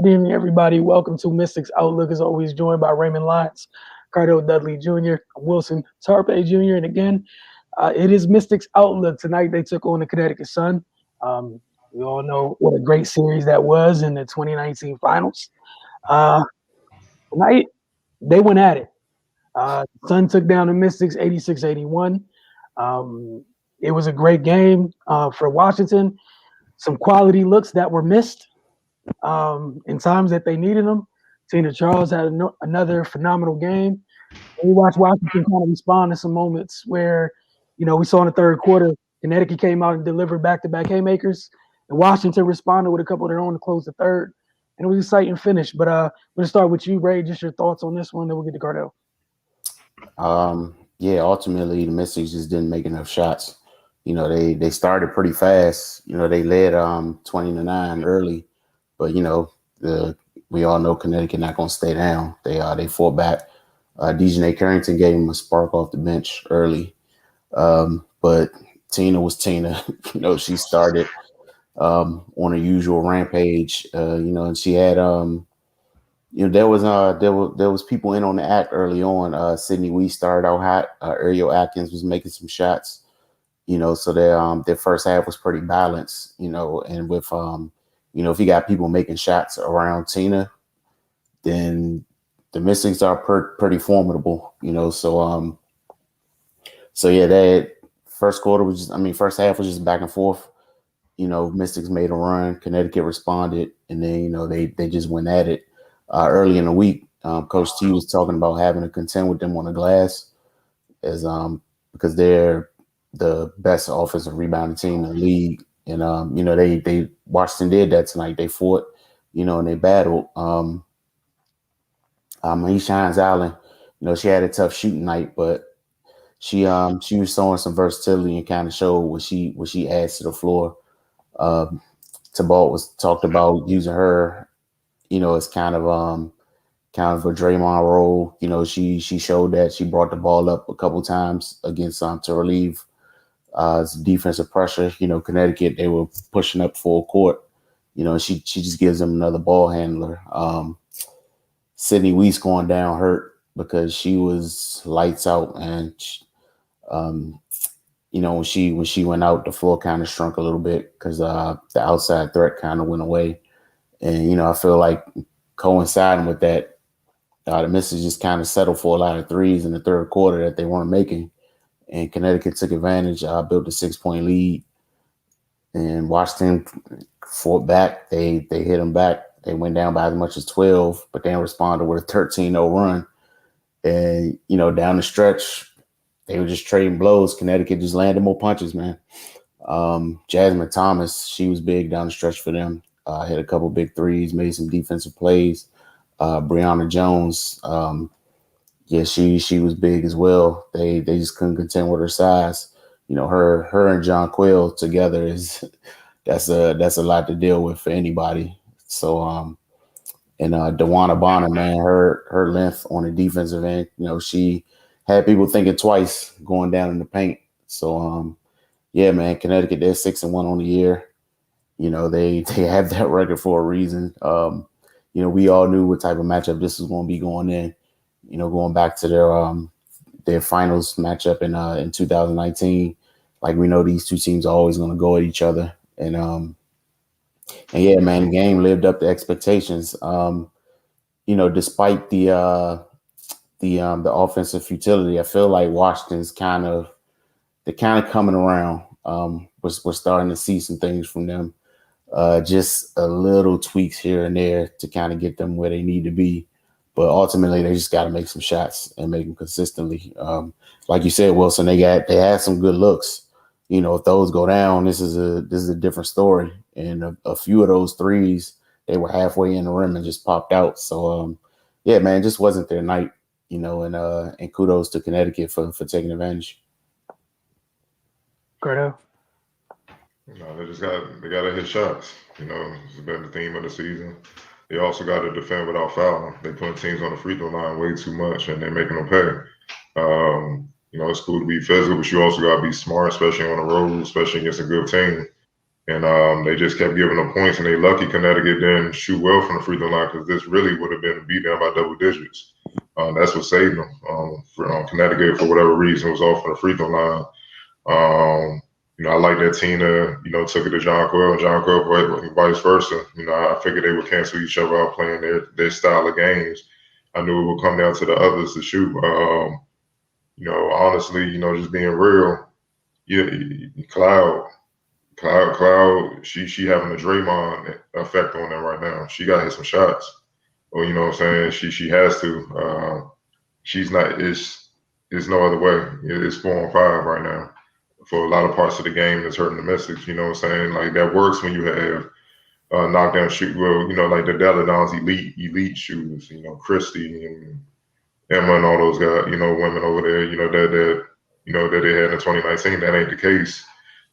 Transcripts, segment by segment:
Good evening, everybody. Welcome to Mystics Outlook. As always, joined by Raymond Lyons, Cardo Dudley Jr., Wilson Tarpe Jr., and again, it is Mystics Outlook. Tonight, they took on the Connecticut Sun. We all know what a great series that was in the 2019 finals. Tonight, they went at it. Sun took down the Mystics 86-81. It was a great game for Washington. Some quality looks that were missed in times that they needed them. Tina Charles had another phenomenal game. And we watched Washington kind of respond to some moments where, we saw in the third quarter, Connecticut came out and delivered back-to-back haymakers, and Washington responded with a couple of their own to close the third. And it was an exciting finish. But I'm going to start with you, Ray. Just your thoughts on this one, then we'll get to Cardell. Ultimately, the Mystics just didn't make enough shots. They started pretty fast. They led 20-9 early. But we all know Connecticut not going to stay down. They fought back. Dejanay Carrington gave him a spark off the bench early, but Tina was Tina. She started on a usual rampage. And she had there was people in on the act early on. Sydney Weiss started out hot. Ariel Atkins was making some shots. So their first half was pretty balanced. And with if you got people making shots around Tina, then the Mystics are pretty formidable, So that first half was just back and forth. Mystics made a run. Connecticut responded, and then they just went at it. Early in the week, Coach T was talking about having to contend with them on the glass, because they're the best offensive rebounding team in the league. And, they Washington did that tonight. They fought, and they battled. Shines Allen, she had a tough shooting night, but she was showing some versatility and kind of showed what she adds to the floor. Tabalt was talked about using her, as kind of a Draymond role. She showed that she brought the ball up a couple times against to relieve defensive pressure. Connecticut, they were pushing up full court. She just gives them another ball handler. Sydney Weiss going down hurt because she was lights out, and when she went out, the floor kind of shrunk a little bit because the outside threat kind of went away. And I feel like coinciding with that, the Mystics just kind of settled for a lot of threes in the third quarter that they weren't making. And Connecticut took advantage, built a 6-point lead, and Washington fought back. They hit them back. They went down by as much as 12, but then responded with a 13-0 run. And, down the stretch, they were just trading blows. Connecticut just landed more punches, man. Jasmine Thomas, she was big down the stretch for them. Hit a couple big threes, made some defensive plays. Brianna Jones, she was big as well. They just couldn't contend with her size. Her and John Quill together that's a lot to deal with for anybody. So and Dewana Bonner, man, her length on the defensive end, she had people thinking twice going down in the paint. So man, Connecticut, they're 6-1 on the year. They have that record for a reason. We all knew what type of matchup this was going to be going in. Going back to their finals matchup in 2019, like we know these two teams are always going to go at each other. And yeah, man, the game lived up to expectations. Despite the offensive futility, I feel like Washington's kind of coming around. We're starting to see some things from them. Just a little tweaks here and there to kind of get them where they need to be. But ultimately, they just got to make some shots and make them consistently. Like you said, Wilson, they had some good looks. If those go down, this is a different story. And a few of those threes, they were halfway in the rim and just popped out. So man, it just wasn't their night. And kudos to Connecticut for taking advantage. Cardell. They got to hit shots. It's been the theme of the season. They also got to defend without fouling. They put teams on the free throw line way too much, and they're making them pay. It's cool to be physical, but you also got to be smart, especially on the road, especially against a good team. And they just kept giving them points, and they lucky Connecticut didn't shoot well from the free throw line because this really would have been a beatdown by double digits. That's what saved them. Connecticut, for whatever reason, was off on the free throw line. I like that Tina, took it to John Quill and John Quill, vice versa. I figured they would cancel each other out playing their style of games. I knew it would come down to the others to shoot. Honestly, just being real, yeah, Cloud, she having a Draymond effect on them right now. She got to hit some shots. Well, you know what I'm saying? She has to. She's not. It's no other way. It's 4-on-5 right now for a lot of parts of the game that's hurting the Mystics. You know what I'm saying? Like that works when you have knockdown shoot. Well, like the Deladon's elite shooters. Christy and Emma and all those guys. Women over there. That they had in 2019. That ain't the case.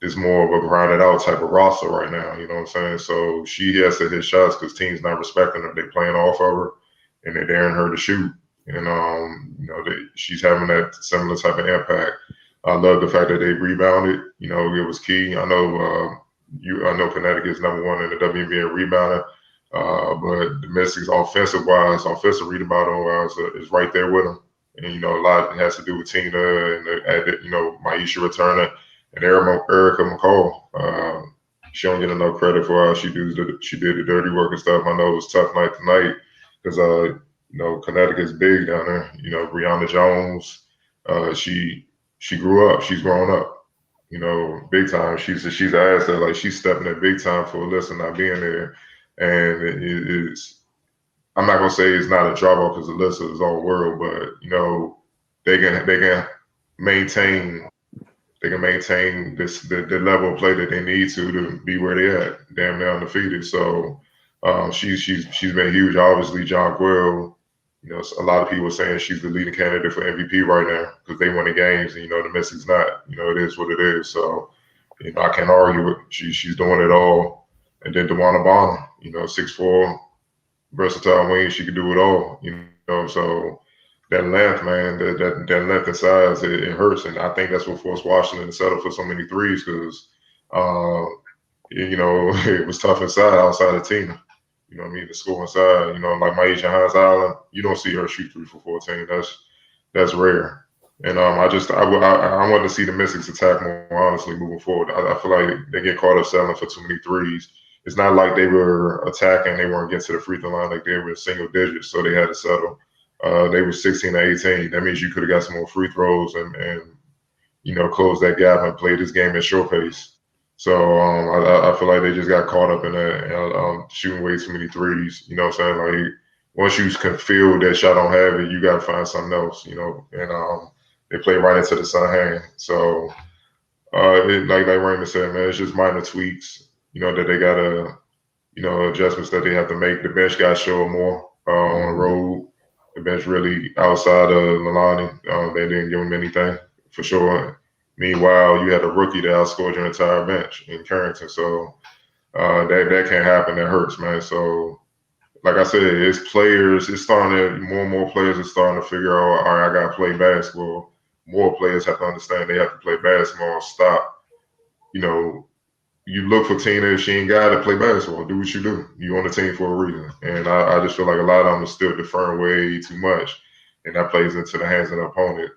It's more of a grinded out type of roster right now. You know what I'm saying? So she has to hit shots because teams not respecting her. They playing off of her and they're daring her to shoot. And she's having that similar type of impact. I love the fact that they rebounded. It was key. I know Connecticut's number one in the WNBA rebounding, but the Mystics offensive rebounding wise is right there with them. And a lot has to do with Tina and Maisha returning and Erica McCall. She don't get enough credit for how she did the dirty work and stuff. I know it was tough night tonight because Connecticut's big down there. Brianna Jones, she grew up. She's grown up. Big time. She's an asset. Like she's stepping in big time for Alyssa not being there. And it is. I'm not gonna say it's not a drop off because Alyssa is all world, but they can maintain. They can maintain the level of play that they need to be where they at. Damn near undefeated. So she's been huge. Obviously, John Quill. A lot of people are saying she's the leading candidate for MVP right now because they win the games, and the Mystics not. It is what it is. So, I can't argue with. She's doing it all. And then DeWanna Bonner, 6'4", versatile wing. She can do it all. So that length, man, that length and size, it hurts, and I think that's what forced Washington to settle for so many threes because, it was tough outside of Tina. The score inside, like Maisha Hines Island, you don't see her shoot 3 for 14. That's rare. And I want to see the Mystics attack more honestly moving forward. I feel like they get caught up settling for too many threes. It's not like they were attacking, they weren't getting to the free throw line like they were in single digits, so they had to settle. They were 16 to 18. That means you could have got some more free throws and close that gap and play this game at short pace. So I feel like they just got caught up in that shooting way too many threes. You know what I'm saying? Like once you can feel that shot don't have it, you got to find something else. And they play right into the sun hand. So like Raymond said, man, it's just minor tweaks. That they got to adjustments that they have to make. The bench got to show more on the road. The bench really outside of Milani, they didn't give him anything for sure. Meanwhile, you had a rookie that outscored your entire bench in Carrington. So that can't happen. That hurts, man. So, like I said, it's players. It's starting to more and more players are starting to figure out. All right, I got to play basketball. More players have to understand they have to play basketball. Stop. You look for Tina. If she ain't got to play basketball, do what you do. You on the team for a reason. And I just feel like a lot of them are still deferring way too much, and that plays into the hands of the opponent.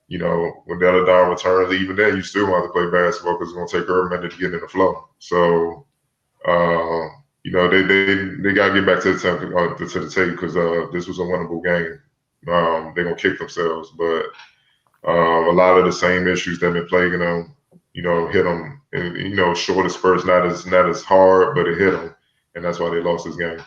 When Deladon returns, even then, you still want to play basketball because it's going to take her a minute to get in the flow. So, they got to get back to the tape because this was a winnable game. They're going to kick themselves. But a lot of the same issues that have been plaguing them, hit them. And, shorter spurts, not as hard, but it hit them. And that's why they lost this game.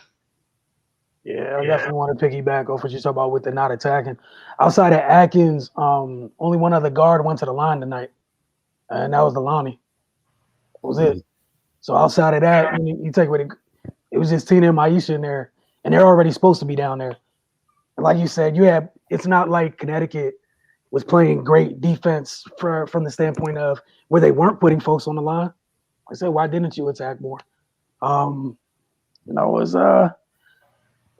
Yeah, I definitely want to piggyback off what you talk about with the not attacking. Outside of Atkins, only one other guard went to the line tonight, and that was Delani. That was it. So outside of that, you take away it was just Tina and Maisha in there, and they're already supposed to be down there. And like you said, it's not like Connecticut was playing great defense from the standpoint of where they weren't putting folks on the line. I said, why didn't you attack more?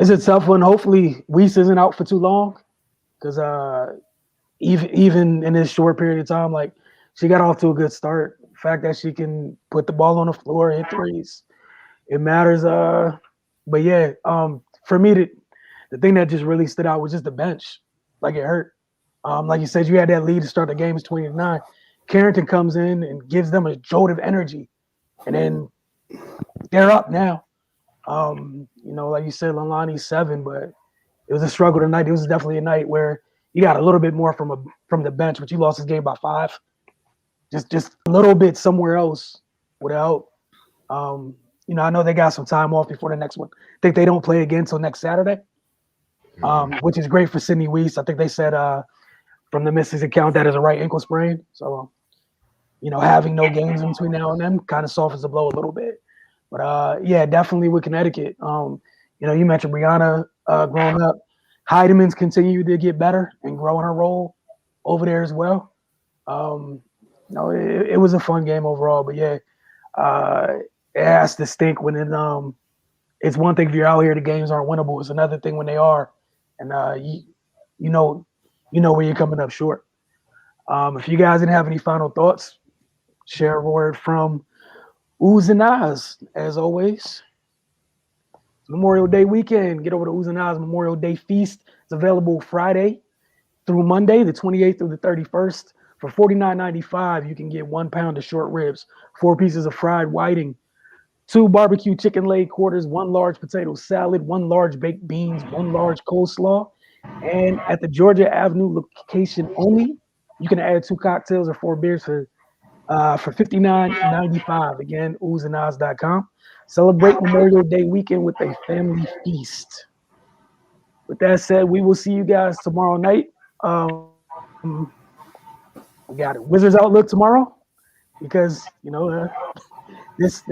It's a tough one. Hopefully, Weiss isn't out for too long because even in this short period of time, like she got off to a good start fact that she can put the ball on the floor, hit threes, it matters. But yeah, for me, the thing that just really stood out was just the bench. Like it hurt. Like you said, you had that lead to start the game. It's 29. Carrington comes in and gives them a jolt of energy, and then they're up now. Like you said, Lonnie's 7, but it was a struggle tonight. It was definitely a night where you got a little bit more from the bench, but you lost this game by 5. Just a little bit somewhere else would help. I know they got some time off before the next one. I think they don't play again until next Saturday, which is great for Sydney Weiss. I think they said from the Mystics account that is a right ankle sprain. So, having no games in between now and then kind of softens the blow a little bit. But yeah, definitely with Connecticut. You mentioned Brianna growing up. Heideman's continued to get better and grow in her role over there as well. It was a fun game overall. But yeah, it has to stink when it's one thing if you're out here, the games aren't winnable. It's another thing when they are, and you know where you're coming up short. If you guys didn't have any final thoughts, share a word from Oohs and Ahs, as always. Memorial Day weekend. Get over to Oohs and Ahs Memorial Day Feast. It's available Friday through Monday, the 28th through the 31st. For $49.95, you can get 1 pound of short ribs, 4 pieces of fried whiting, 2 barbecue chicken leg quarters, 1 large potato salad, 1 large baked beans, 1 large coleslaw. And at the Georgia Avenue location only, you can add 2 cocktails or 4 beers for $59.95. Again, oozandahs.com. Celebrate Memorial Day weekend with a family feast. With that said, we will see you guys tomorrow night. We got it. Wizards Outlook tomorrow because this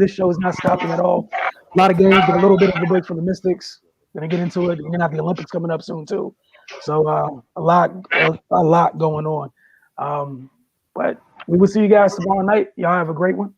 show is not stopping at all. A lot of games, but a little bit of a break for the Mystics. Gonna get into it. You're gonna have the Olympics coming up soon too. So a lot going on. But we will see you guys tomorrow night. Y'all have a great one.